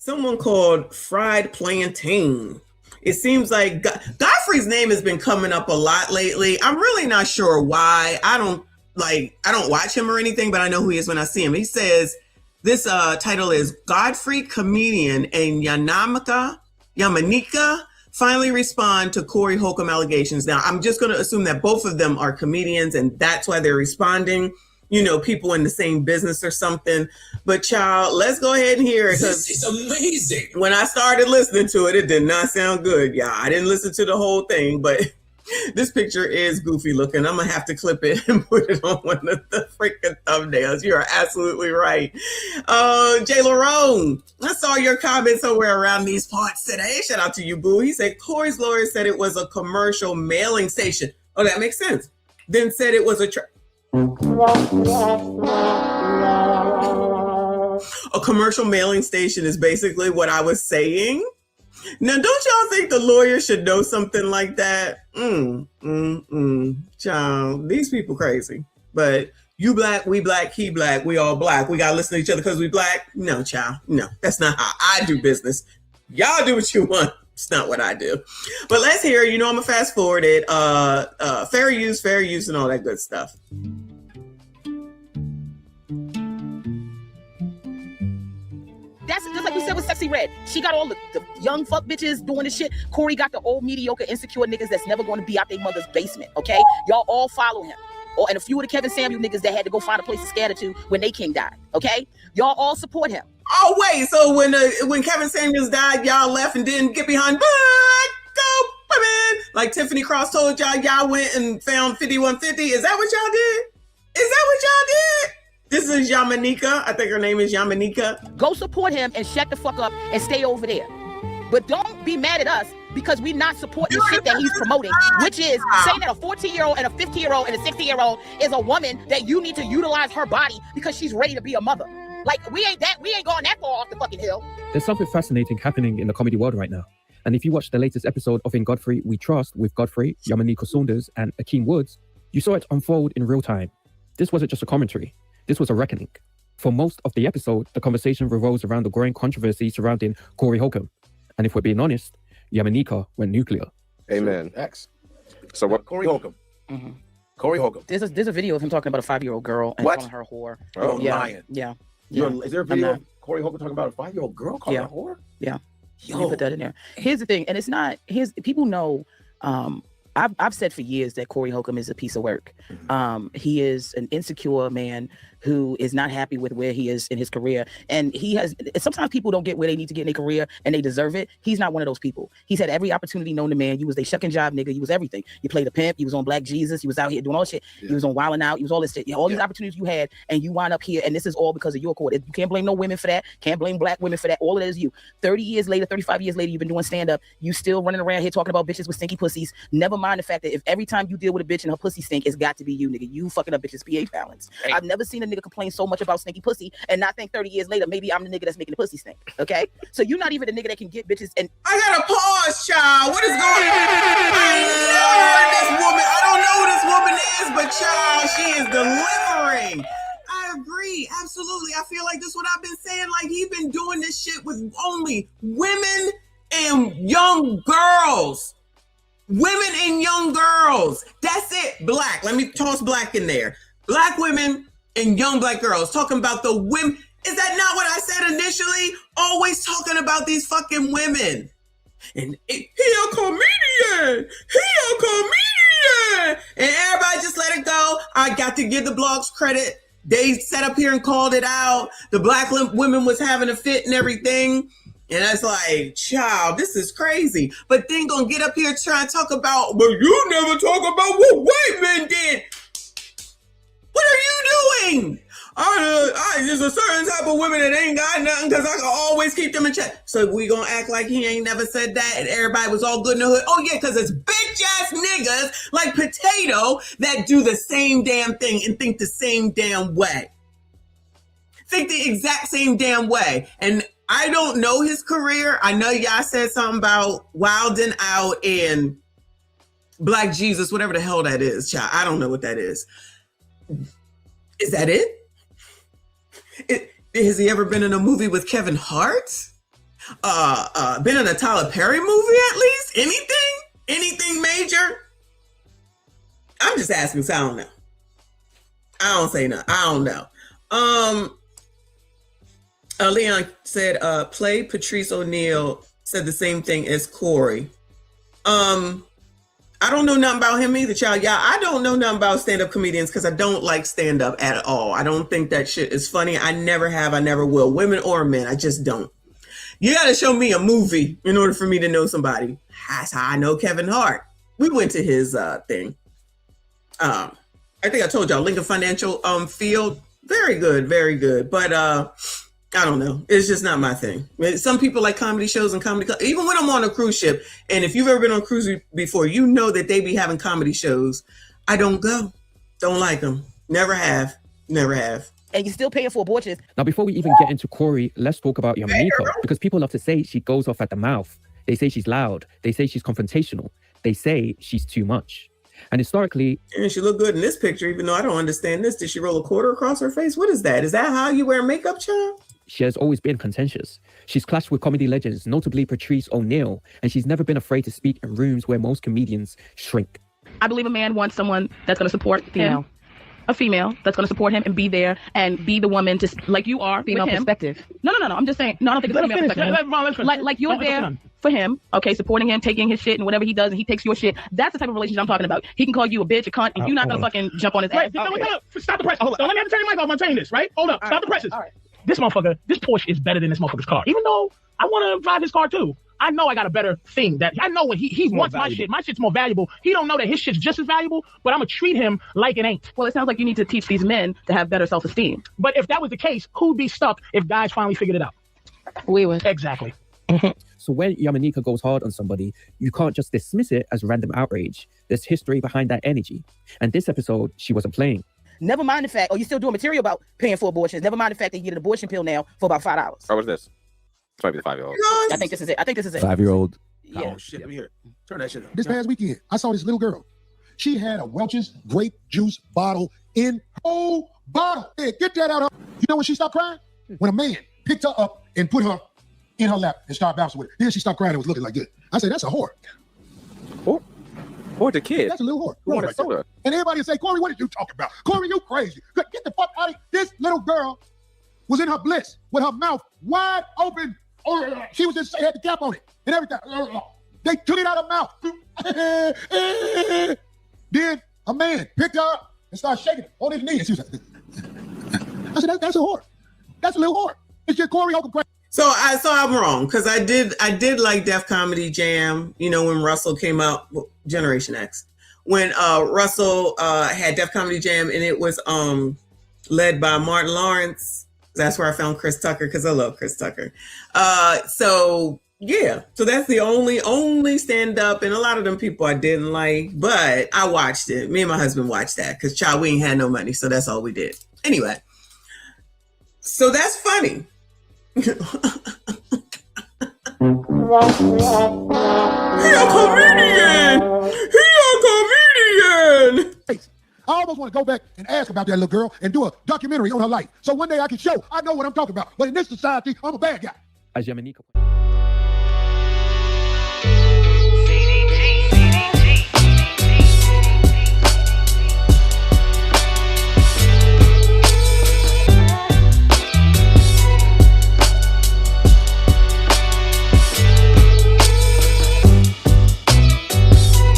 Someone called Fried Plantain. It seems like Godfrey's name has been coming up a lot lately. I'm really not sure why. I don't watch him or anything, but I know who he is when I see him. He says this title is Godfrey, comedian, and Yamanika finally respond to Corey Holcomb allegations. Now, I'm just going to assume that both of them are comedians and that's why they're responding. You know, people in the same business or something. But child, let's go ahead and hear it. This is amazing. When I started listening to it, it did not sound good. Yeah, I didn't listen to the whole thing, but this picture is goofy looking. I'm going to have to clip it and put it on one of the freaking thumbnails. You are absolutely right. Jay Larone, I saw your comment somewhere around these parts today. Shout out to you, boo. He said Corey's lawyer said it was a commercial mailing station. Oh, that makes sense. Then said it was a commercial mailing station is basically what I was saying. Now, don't y'all think the lawyer should know something like that? Child, these people crazy. But you black, we black, he black, we all black. We gotta listen to each other because we black? No, child. No, that's not how I do business. Y'all do what you want. It's not what I do. But let's hear, I'm gonna fast forward it. Fair use, and all that good stuff. That's just like we said with Sexy Red. She got all the young fuck bitches doing this shit. Corey got the old mediocre, insecure niggas that's never going to be out their mother's basement, okay? Y'all all follow him. And a few of the Kevin Samuel niggas that had to go find a place to scatter to when they king died, okay? Y'all all support him. Oh, wait, so when Kevin Samuels died, y'all left and didn't get behind go women. Like Tiffany Cross told y'all went and found 5150. Is that what y'all did? This is Yamanika. I think her name is Yamanika. Go support him and shut the fuck up and stay over there. But don't be mad at us because we're not supporting the shit that he's promoting, which is saying that a 14-year-old and a 50-year-old and a 60-year-old is a woman that you need to utilize her body because she's ready to be a mother. Like, we ain't going that far off the fucking hill. There's something fascinating happening in the comedy world right now. And if you watch the latest episode of In Godfrey We Trust with Godfrey, Yamanika Saunders, and Akeem Woods, you saw it unfold in real time. This wasn't just a commentary. This was a reckoning. For most of the episode, the conversation revolves around the growing controversy surrounding Corey Holcomb. And if we're being honest, Yamanika went nuclear. Amen. X. So what? Corey Holcomb. Mm-hmm. Corey Holcomb. There's a video of him talking about a 5-year-old girl and calling her a whore. Oh, yeah, lying. Yeah. Is there a video of Corey Holcomb talking about a 5-year-old girl calling her a whore? Yeah. Yo. You put that in there. Here's the thing, and it's not. People know. I've said for years that Corey Holcomb is a piece of work. He is an insecure man who is not happy with where he is in his career. And sometimes people don't get where they need to get in their career and they deserve it. He's not one of those people. He's had every opportunity known to man. You was a shucking job nigga. You was everything. You played a pimp. You was on Black Jesus. You was out here doing all this shit. You was on Wildin' Out. You was all this shit. All these opportunities you had and you wind up here. And this is all because of your court. You can't blame no women for that. Can't blame black women for that. All of that is you. 30 years later, 35 years later, you've been doing stand-up. You still running around here talking about bitches with stinky pussies. Never mind the fact that if every time you deal with a bitch and her pussy stink, it's got to be you, nigga. You fucking up bitches' pH balance. Hey. I've never seen a nigga complain so much about stinky pussy and not think 30 years later, maybe I'm the nigga that's making the pussy stink. Okay? So you're not even the nigga that can get bitches and I gotta pause, child. What is going on? I ain't never heard this woman. I don't know who this woman is, but child, she is delivering. I agree. Absolutely. I feel like this is what I've been saying. Like he been doing this shit with only women and young girls. Women and young girls. That's it. Black. Let me toss black in there. Black women and young black girls. Talking about the women. Is that not what I said initially? Always talking about these fucking women. And he a comedian. And everybody just let it go. I got to give the blogs credit. They sat up here and called it out. The black women was having a fit and everything. And it's like, child, this is crazy. But then gonna get up here trying to talk about, but you never talk about what white men did. What are you doing? There's a certain type of women that ain't got nothing because I can always keep them in check. So we gonna act like he ain't never said that and everybody was all good in the hood. Oh yeah, because it's bitch ass niggas like Potato that do the same damn thing and think the same damn way. Think the exact same damn way. And I don't know his career. I know y'all said something about Wildin' Out and Black Jesus, whatever the hell that is, child. I don't know what that is. Is that it? Has he ever been in a movie with Kevin Hart? Been in a Tyler Perry movie at least? Anything major? I'm just asking, so I don't know. I don't say no. I don't know. Leon said, play Patrice O'Neal said the same thing as Corey. I don't know nothing about him either, child. Yeah, I don't know nothing about stand-up comedians because I don't like stand-up at all. I don't think that shit is funny. I never have. I never will. Women or men, I just don't. You got to show me a movie in order for me to know somebody. That's how I know Kevin Hart. We went to his thing. I think I told y'all, Lincoln Financial Field. Very good, very good. But I don't know. It's just not my thing. Some people like comedy shows and comedy club. Even when I'm on a cruise ship, and if you've ever been on a cruise before, you know that they be having comedy shows. I don't go. Don't like them. Never have. Never have. And you're still paying for abortions. Now, before we even get into Corey, let's talk about Yamaneika, because people love to say she goes off at the mouth. They say she's loud. They say she's confrontational. They say she's too much. And historically... And she looked good in this picture, even though I don't understand this. Did she roll a quarter across her face? What is that? Is that how you wear makeup, child? She has always been contentious. She's clashed with comedy legends, notably Patrice O'Neal, and she's never been afraid to speak in rooms where most comedians shrink. I believe a man wants someone that's going to support him, a female that's going to support him and be there and be the woman to, like you are, female perspective. No. I'm just saying, no, I don't think it's female perspective. Like you're there for him, okay, supporting him, taking his shit and whatever he does, and he takes your shit. That's the type of relationship I'm talking about. He can call you a bitch, a cunt, and you're not going to fucking jump on his ass. Stop the press. Hold on. Let me have to turn your mic off. I'm saying this, right? Hold up. Stop the presses. All right. This motherfucker, this Porsche is better than this motherfucker's car. Even though I want to drive his car too. I know I got a better thing that I know when he wants my shit. My shit's more valuable. He don't know that his shit's just as valuable, but I'm gonna treat him like it ain't. Well, it sounds like you need to teach these men to have better self-esteem. But if that was the case, who'd be stuck if guys finally figured it out? We would. Exactly. So when Yamaneika goes hard on somebody, you can't just dismiss it as random outrage. There's history behind that energy. And this episode, she wasn't playing. Never mind the fact, you're still doing material about paying for abortions. Never mind the fact that you get an abortion pill now for about $5. Oh, what's this? This might be the 5-year-old. I think this is it. 5-year-old. Yeah. Oh, shit. Let me hear it. Turn that shit up. This past weekend, I saw this little girl. She had a Welch's grape juice bottle in whole bottle. Hey, get that out of her. You know when she stopped crying? When a man picked her up and put her in her lap and started bouncing with her. Then she stopped crying and was looking like this. I said, that's a whore. Or the kid. That's a little whore. Who wanted Right there. soda? And everybody would say, Corey, what did you talk about? Corey, you crazy. Get the fuck out of here. This little girl was in her bliss with her mouth wide open. She was just had the cap on it and everything. They took it out of her mouth. Then a man picked her up and started shaking it on his knee. And she was like, I said, that's a whore. That's a little whore. It's just Corey Holcomb crazy. So I'm wrong because I did like Def Comedy Jam. You know when Russell came out, Generation X, when Russell had Def Comedy Jam and it was led by Martin Lawrence. That's where I found Chris Tucker because I love Chris Tucker. So yeah, so that's the only stand up, and a lot of them people I didn't like, but I watched it. Me and my husband watched that because child, we ain't had no money, so that's all we did. Anyway, so that's funny. He a comedian. I almost want to go back and ask about that little girl and do a documentary on her life. So one day I can show I know what I'm talking about. But in this society, I'm a bad guy. As Yamaneika